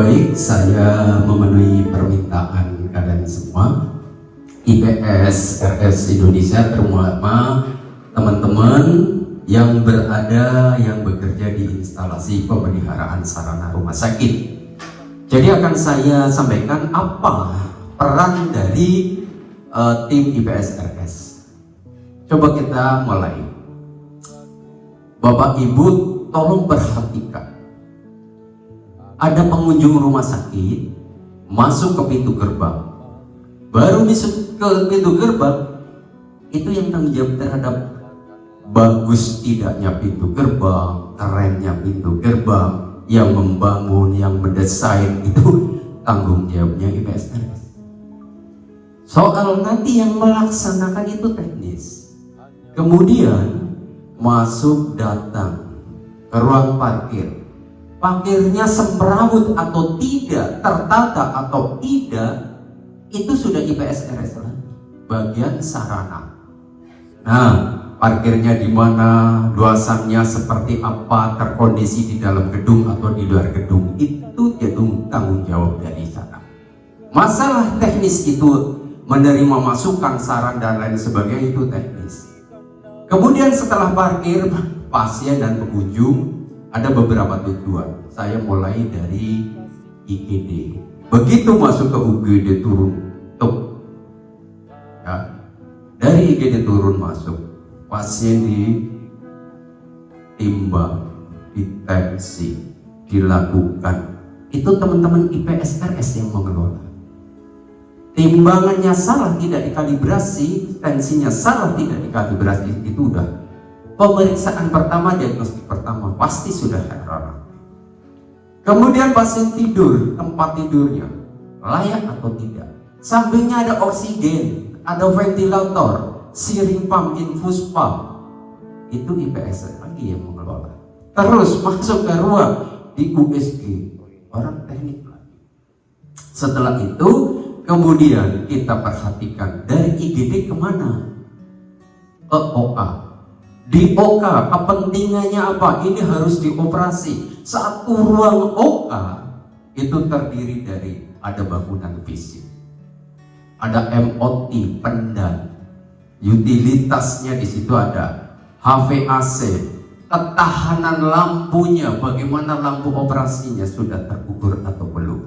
Baik, saya memenuhi permintaan kalian semua. IPS RS Indonesia, terutama teman-teman yang bekerja di instalasi pemeliharaan sarana rumah sakit. Jadi akan saya sampaikan apa peran dari tim IPS RS. Coba kita mulai. Bapak Ibu tolong perhatikan. Ada pengunjung rumah sakit masuk ke pintu gerbang. Baru masuk ke pintu gerbang, itu yang tanggung jawab terhadap bagus tidaknya pintu gerbang, kerennya pintu gerbang, yang membangun, yang mendesain, itu tanggung jawabnya IPSRS. Soal nanti yang melaksanakan itu teknis. Kemudian masuk datang ke ruang parkir. Parkirnya semrawut atau tidak, tertata atau tidak, itu sudah IPSRS lagi. Bagian sarana. Nah, parkirnya di mana, luasannya seperti apa, terkondisi di dalam gedung atau di luar gedung, itu tanggung jawab dari sana. Masalah teknis itu, menerima masukan, saran dan lain sebagainya, itu teknis. Kemudian setelah parkir, pasien dan pengunjung ada beberapa tujuan. Saya mulai dari IGD. Begitu masuk ke UGD turun, ya. Dari IGD turun masuk, pasien ditimbang, ditensi, dilakukan. Itu teman-teman IPSRS yang mengelola. Timbangannya salah, tidak dikalibrasi, tensinya salah, tidak dikalibrasi, itu udah pemeriksaan pertama, diagnostik pertama, pasti sudah error. Kemudian pasien tidur, tempat tidurnya layak atau tidak. Sampingnya ada oksigen, ada ventilator, searing pump, infus pump. Itu IPS lagi yang mengelola. Terus masuk ke ruang di USG, orang teknik lagi. Setelah itu, kemudian kita perhatikan dari IGD kemana? Ke OA. Di OK, kepentingannya apa? Ini harus dioperasi. Satu ruang OK itu terdiri dari ada bangunan fisik, ada MOT, pendan, utilitasnya di situ ada HVAC, ketahanan lampunya, bagaimana lampu operasinya sudah terukur atau belum.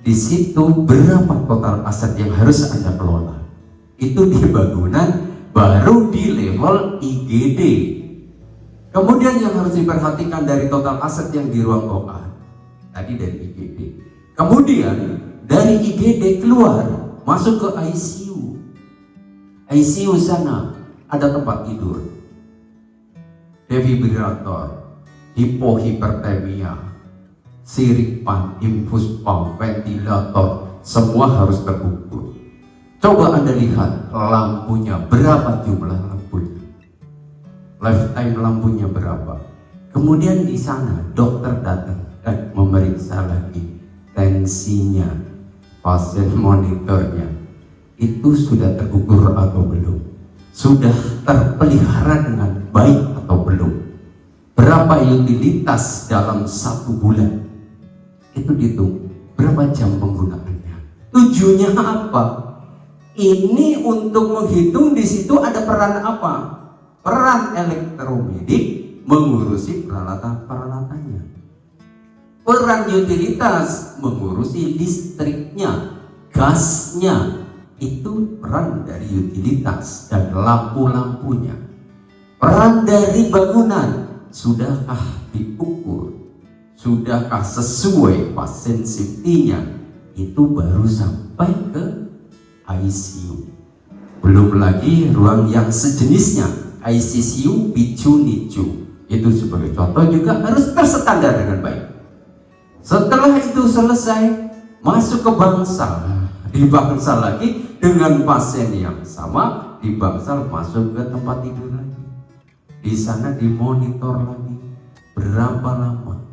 Di situ berapa total aset yang harus Anda kelola? Itu di bangunan. Baru di level IGD. Kemudian yang harus diperhatikan dari total aset yang di ruang OA tadi dari IGD. Kemudian dari IGD keluar masuk ke ICU. ICU sana ada tempat tidur, defibrilator, hipohipertemia, searing pump, infus pump, ventilator, semua harus terukur. Coba Anda lihat lampunya, berapa jumlah lampunya, lifetime lampunya berapa. Kemudian di sana dokter datang dan memeriksa lagi tensinya, pasien monitornya, itu sudah terukur atau belum, sudah terpelihara dengan baik atau belum, berapa utilitas dalam 1 bulan, itu dihitung, berapa jam penggunaannya, tujuannya apa. Ini untuk menghitung di situ ada peran apa? Peran elektromedik mengurusi peralatan-peralatannya. Peran utilitas mengurusi listriknya, gasnya. Itu peran dari utilitas dan lampu-lampunya. Peran dari bangunan, sudahkah diukur? Sudahkah sesuai pasien safety-nya? Itu baru sampai ke ICU. Belum lagi ruang yang sejenisnya, ICCU, PICU, NICU. Itu sebagai contoh juga harus terstandar dengan baik. Setelah itu selesai, masuk ke bangsal. Di bangsal lagi dengan pasien yang sama, di bangsal masuk ke tempat tidur lagi. Di sana dimonitor lagi berapa lama.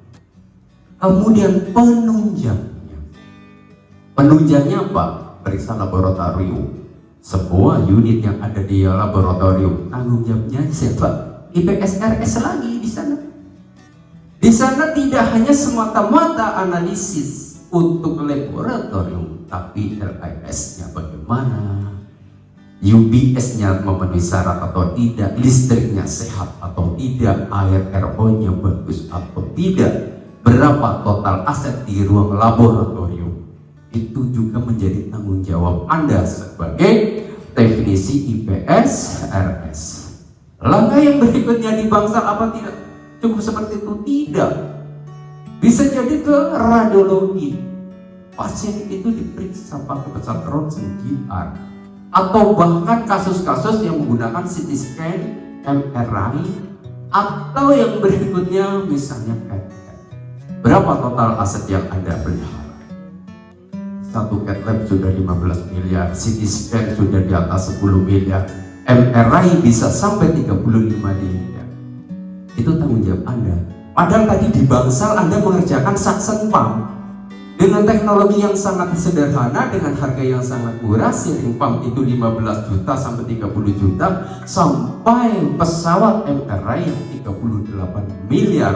Kemudian penunjangnya. Penunjangnya apa? Periksa laboratorium. Semua unit yang ada di laboratorium tanggung jawabnya siapa? IPSRS lagi di sana. Di sana tidak hanya semata-mata analisis untuk laboratorium, tapi LIS-nya bagaimana, UBS-nya memenuhi syarat atau tidak, listriknya sehat atau tidak, air RO-nya bagus atau tidak, berapa total aset di ruang laboratorium. Itu juga menjadi tanggung jawab Anda sebagai teknisi IPS RS. Langkah yang berikutnya di bangsal apa tidak cukup seperti itu? Tidak. Bisa jadi ke radiologi. Pasien itu diperiksa pakai pesawat ronsen GR, atau bahkan kasus-kasus yang menggunakan CT scan, MRI, atau yang berikutnya misalnya PET. Berapa total aset yang Anda pelihara? Satu CAT lab sudah 15 miliar, CT scan sudah di atas 10 miliar, MRI bisa sampai 35 miliar. Itu tanggung jawab Anda. Padahal tadi di bangsal Anda mengerjakan suction pump dengan teknologi yang sangat sederhana, dengan harga yang sangat murah. Searing pump itu 15 juta sampai 30 juta, sampai pesawat MRI yang 38 miliar,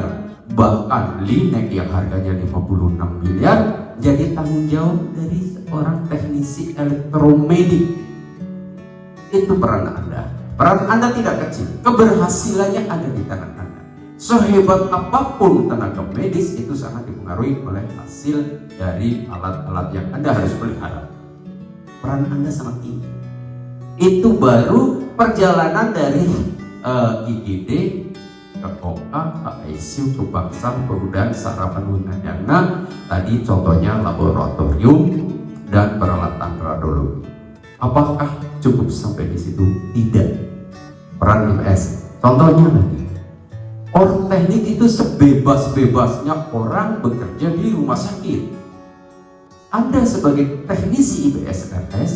bahkan Linek yang harganya 56 miliar. Jadi tanggung jawab dari seorang teknisi elektromedik. Itu peran Anda. Peran Anda tidak kecil. Keberhasilannya ada di tangan Anda. Sehebat apapun tenaga medis, itu sangat dipengaruhi oleh hasil dari alat-alat yang Anda harus pelihara. Peran Anda sangat tinggi. Itu baru perjalanan dari IGD ke OA, ke ICU, ke bangsal, kemudian sarapan unadana. Tadi contohnya laboratorium dan peralatan radiologi. Apakah cukup sampai di situ? Tidak. Peran IPS. Contohnya lagi, orang teknik itu sebebas-bebasnya orang bekerja di rumah sakit. Anda sebagai teknisi IPS RS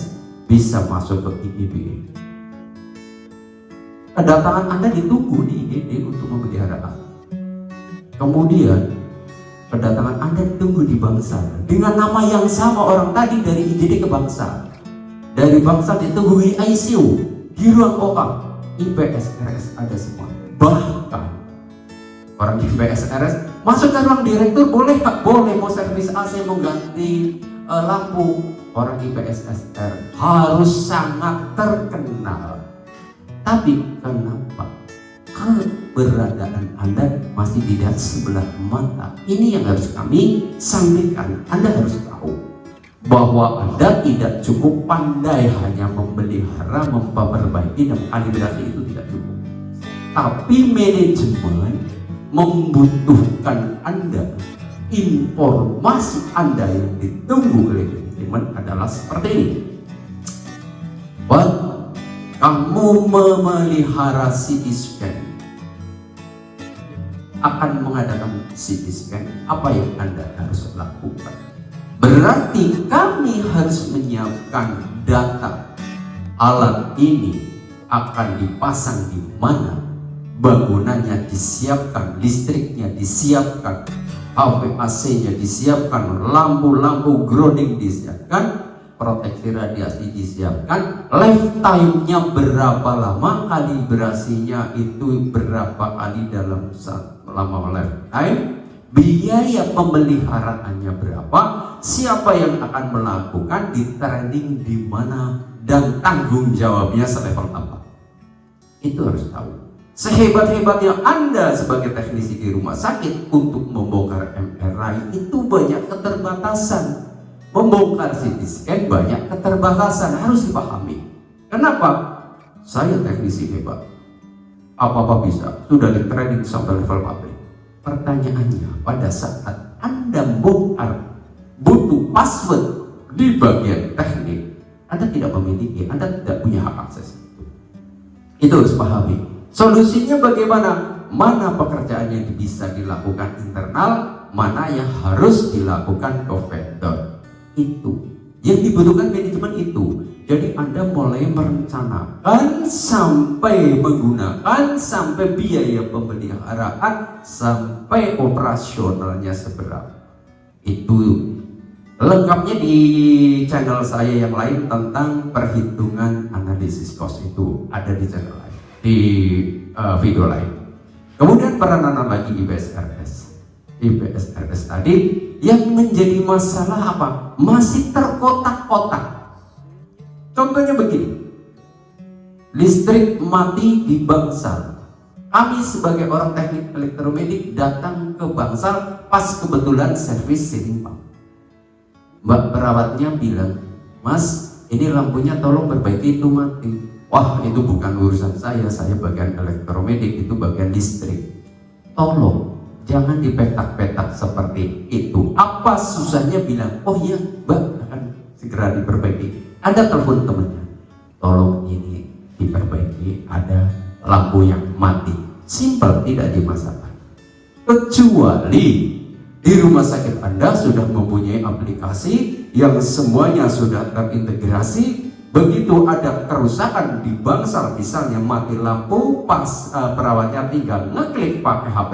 bisa masuk ke IGD. Kedatangan Anda ditunggu di IGD untuk memelihara anak. Kemudian kedatangan Anda ditunggu di bangsal dengan nama yang sama. Orang tadi dari IGD ke bangsal, dari bangsal ditunggu di ICU, di ruang OA. IPS RS ada semua. Bahkan orang IPS RS masuk ke ruang direktur, boleh Pak? Boleh. Mau servis AC, mau ganti lampu. Orang IPS RS harus sangat terkenal. Tapi kenapa keberadaan Anda masih tidak sebelah mata? Ini yang harus kami sampaikan. Anda harus tahu bahwa Anda tidak cukup pandai hanya memelihara, memperbaiki, dan kalibrasi itu tidak cukup. Tapi manajemen membutuhkan Anda. Informasi Anda yang ditunggu oleh manajemen adalah seperti ini. Kamu memelihara CT scan, akan mengadakan CT scan, apa yang Anda harus lakukan? Berarti kami harus menyiapkan data. Alat ini akan dipasang di mana, bangunannya disiapkan, listriknya disiapkan, AC-nya disiapkan, lampu-lampu grounding disiapkan, proteksi radiasi disiapkan, lifetime-nya berapa lama, kalibrasinya itu berapa kali dalam selama lifetime, biaya pemeliharaannya berapa, siapa yang akan melakukan, di training di mana, dan tanggung jawabnya selevel apa. Itu harus tahu. Sehebat-hebatnya Anda sebagai teknisi di rumah sakit untuk membongkar MRI, itu banyak keterbatasan. Membongkar CT scan banyak keterbatasan, harus dipahami. Kenapa? Saya teknisi hebat, apa-apa bisa, sudah di training sampai level pabrik. Pertanyaannya, pada saat Anda bongkar, butuh password di bagian teknik, Anda tidak memiliki, Anda tidak punya hak akses. Itu harus pahami. Solusinya bagaimana? Mana pekerjaan yang bisa dilakukan internal, mana yang harus dilakukan ke vendor. Itu yang dibutuhkan manajemen itu. Jadi Anda mulai merencanakan sampai menggunakan, sampai biaya pemeliharaan, sampai operasionalnya seberapa. Itu lengkapnya di channel saya yang lain tentang perhitungan analisis cost, itu ada di channel lain, di video lain. Kemudian peranan lagi IPS RS. IPS-RS tadi. Yang menjadi masalah apa? Masih terkotak-kotak. Contohnya begini, listrik mati di Bangsal. Kami sebagai orang teknik elektromedik datang ke Bangsal pas kebetulan servis ceiling pump. Mbak perawatnya bilang, "Mas, ini lampunya tolong perbaiki, itu mati." Wah, itu bukan urusan saya bagian elektromedik, itu bagian listrik. Tolong jangan dipetak-petak seperti itu. Apa susahnya bilang, "Oh iya Mbak, akan segera diperbaiki." Ada telepon temannya, "Tolong ini diperbaiki, ada lampu yang mati." Simpel, tidak dimasalahkan. Kecuali di rumah sakit Anda sudah mempunyai aplikasi yang semuanya sudah terintegrasi. Begitu ada kerusakan di Bangsal, misalnya mati lampu, pas perawatnya tinggal ngeklik pakai HP,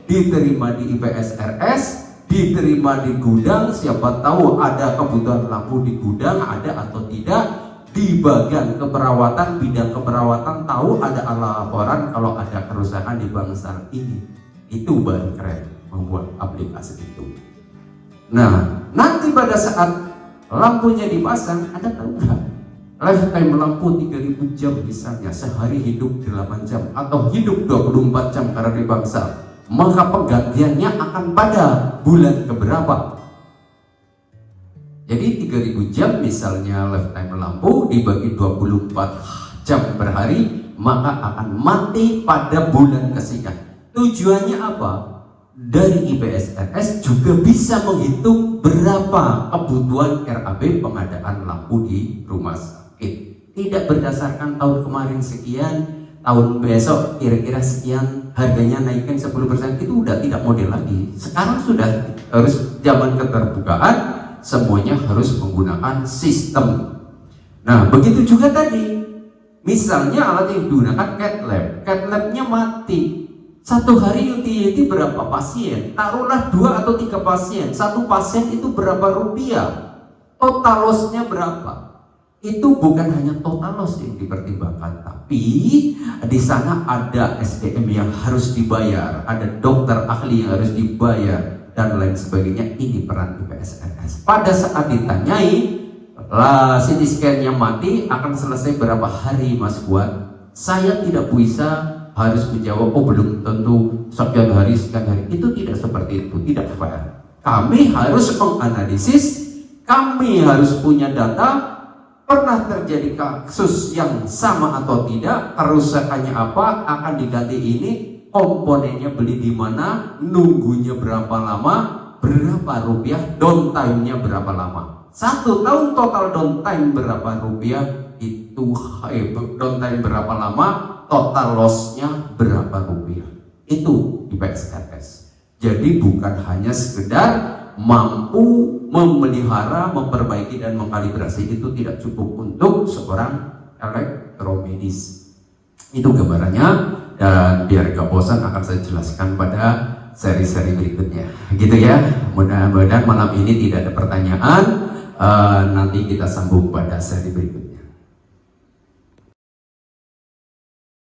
diterima di IPS-RS, diterima di gudang. Siapa tahu ada kebutuhan lampu di gudang, ada atau tidak. Di bagian keperawatan, bidang keperawatan tahu ada laporan kalau ada kerusakan di Bangsal ini. Itu baru keren membuat aplikasi itu. Nah, nanti pada saat lampunya dipasang, ada tahu nggak? Lifetime lampu 3000 jam misalnya, sehari hidup 8 jam atau hidup 24 jam karena di Bangsal. Maka penggantiannya akan pada bulan keberapa? Jadi 3000 jam misalnya lifetime lampu dibagi 24 jam per hari, maka akan mati pada bulan kesekian. Tujuannya apa? Dari IPS-RS juga bisa menghitung berapa kebutuhan RAB pengadaan lampu di rumah sakit. Tidak berdasarkan tahun kemarin sekian, tahun besok kira-kira sekian, harganya naikkan 10%, itu udah tidak model lagi. Sekarang sudah harus zaman keterbukaan, semuanya harus menggunakan sistem. Nah, begitu juga tadi. Misalnya alat yang digunakan cath lab, cath labnya mati. Satu hari utility berapa pasien? Taruhlah 2 atau 3 pasien. Satu pasien itu berapa rupiah? Total loss-nya berapa? Itu bukan hanya total loss yang dipertimbangkan, tapi di sana ada SDM yang harus dibayar, ada dokter ahli yang harus dibayar, dan lain sebagainya. Ini peran IPS-RS. Pada saat ditanyai, CT scan-nya mati akan selesai berapa hari Mas Buat? Saya tidak bisa harus menjawab, "Oh belum tentu sekian hari, sekian hari." Itu tidak seperti itu, tidak fair. Kami harus menganalisis, kami harus punya data. Pernah terjadi kasus yang sama atau tidak, kerusakannya apa, akan diganti ini, komponennya beli di mana, nunggunya berapa lama, berapa rupiah, downtime-nya berapa lama. 1 tahun total downtime berapa rupiah, itu downtime berapa lama, total loss-nya berapa rupiah. Itu IPS-RS. Jadi bukan hanya sekedar mampu memelihara, memperbaiki dan mengkalibrasi, itu tidak cukup untuk seorang elektromedis. Itu gambarannya, dan biar gak bosan akan saya jelaskan pada seri-seri berikutnya. Gitu ya. Mudah-mudahan malam ini tidak ada pertanyaan. Nanti kita sambung pada seri berikutnya.